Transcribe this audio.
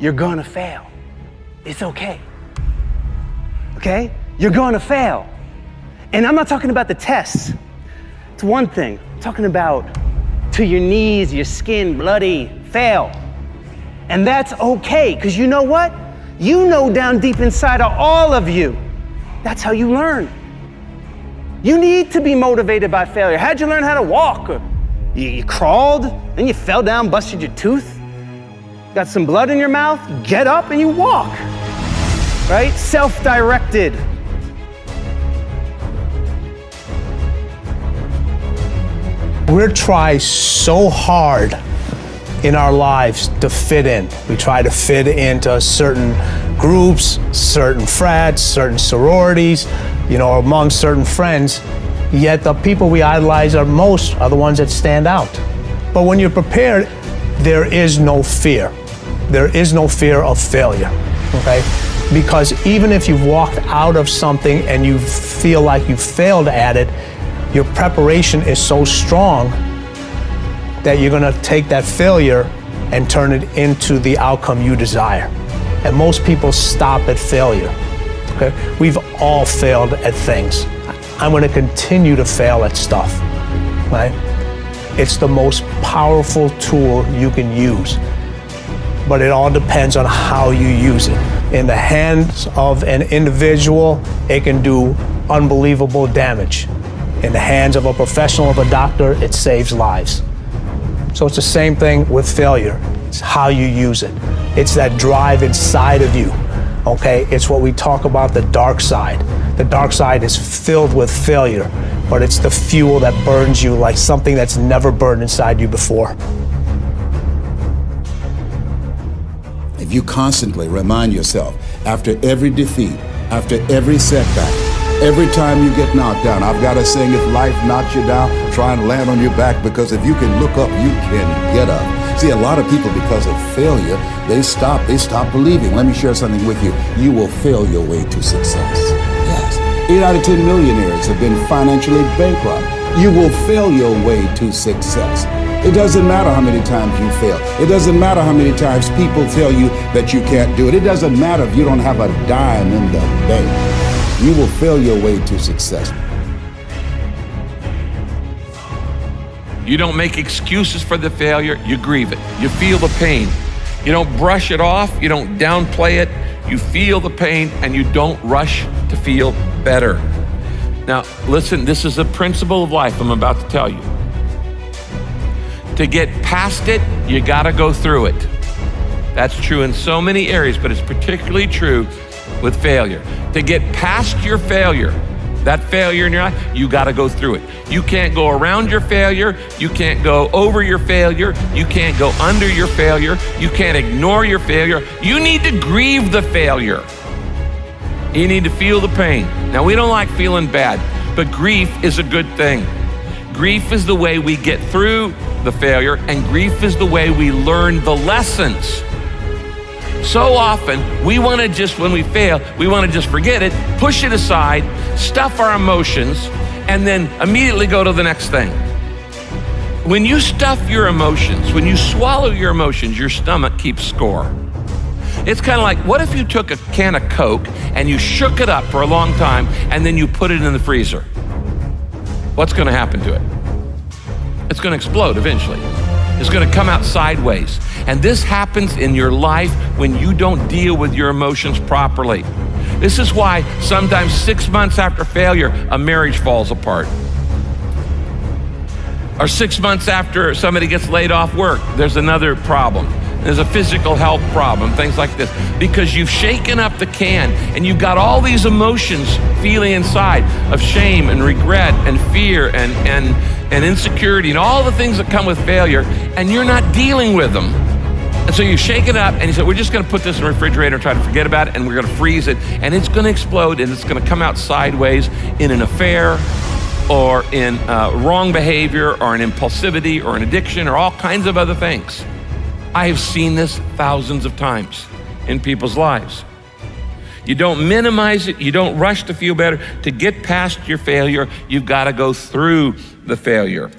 you're gonna fail. It's okay. Okay? You're gonna fail. And I'm not talking about the tests. It's one thing. I'm talking about to your knees, your skin, bloody, fail. And that's okay, because you know what? You know down deep inside of all of you, that's how you learn. You need to be motivated by failure. How'd you learn how to walk? You crawled, then you fell down, busted your tooth, got some blood in your mouth, you get up and you walk, right? Self-directed. We try so hard in our lives to fit in. We try to fit into certain groups, certain frats, certain sororities, among certain friends. Yet the people we idolize most are the ones that stand out. But when you're prepared, there is no fear. There is no fear of failure, okay? Because even if you've walked out of something and you feel like you failed at it, your preparation is so strong that you're gonna take that failure and turn it into the outcome you desire. And most people stop at failure, okay? We've all failed at things. I'm gonna continue to fail at stuff, right? It's the most powerful tool you can use, but it all depends on how you use it. In the hands of an individual, it can do unbelievable damage. In the hands of a professional, of a doctor, it saves lives. So it's the same thing with failure. It's how you use it. It's that drive inside of you, okay? It's what we talk about, the dark side. The dark side is filled with failure, but it's the fuel that burns you like something that's never burned inside you before. If you constantly remind yourself, after every defeat, after every setback, every time you get knocked down, I've got to sing, if life knocks you down, try and land on your back, because if you can look up, you can get up. See, a lot of people, because of failure, they stop believing. Let me share something with you. You will fail your way to success. Yes. 8 out of 10 millionaires have been financially bankrupt. You will fail your way to success. It doesn't matter how many times you fail. It doesn't matter how many times people tell you that you can't do it. It doesn't matter if you don't have a dime in the bank. You will fail your way to success. You don't make excuses for the failure, you grieve it. You feel the pain. You don't brush it off, you don't downplay it. You feel the pain and you don't rush to feel better. Now, listen, this is a principle of life I'm about to tell you. To get past it, you gotta go through it. That's true in so many areas, but it's particularly true with failure. To get past your failure, that failure in your life, you gotta go through it. You can't go around your failure, you can't go over your failure, you can't go under your failure, you can't ignore your failure. You need to grieve the failure. You need to feel the pain. Now, we don't like feeling bad, but grief is a good thing. Grief is the way we get through the failure, and grief is the way we learn the lessons. So often, we want to just, when we fail, we want to just forget it, push it aside, stuff our emotions, and then immediately go to the next thing. When you stuff your emotions, when you swallow your emotions, your stomach keeps score. It's kind of like, what if you took a can of Coke and you shook it up for a long time and then you put it in the freezer? What's going to happen to it? It's going to explode eventually. It's going to come out sideways. And this happens in your life when you don't deal with your emotions properly. This is why sometimes 6 months after failure, a marriage falls apart. Or 6 months after somebody gets laid off work, there's another problem. There's a physical health problem, things like this. Because you've shaken up the can and you've got all these emotions feeling inside of shame and regret and fear and insecurity and all the things that come with failure, and you're not dealing with them. And so you shake it up and you say, we're just gonna put this in the refrigerator and try to forget about it, and we're gonna freeze it, and it's gonna explode, and it's gonna come out sideways in an affair or in wrong behavior or an impulsivity or an addiction or all kinds of other things. I have seen this thousands of times in people's lives. You don't minimize it, you don't rush to feel better. To get past your failure, you've gotta go through the failure.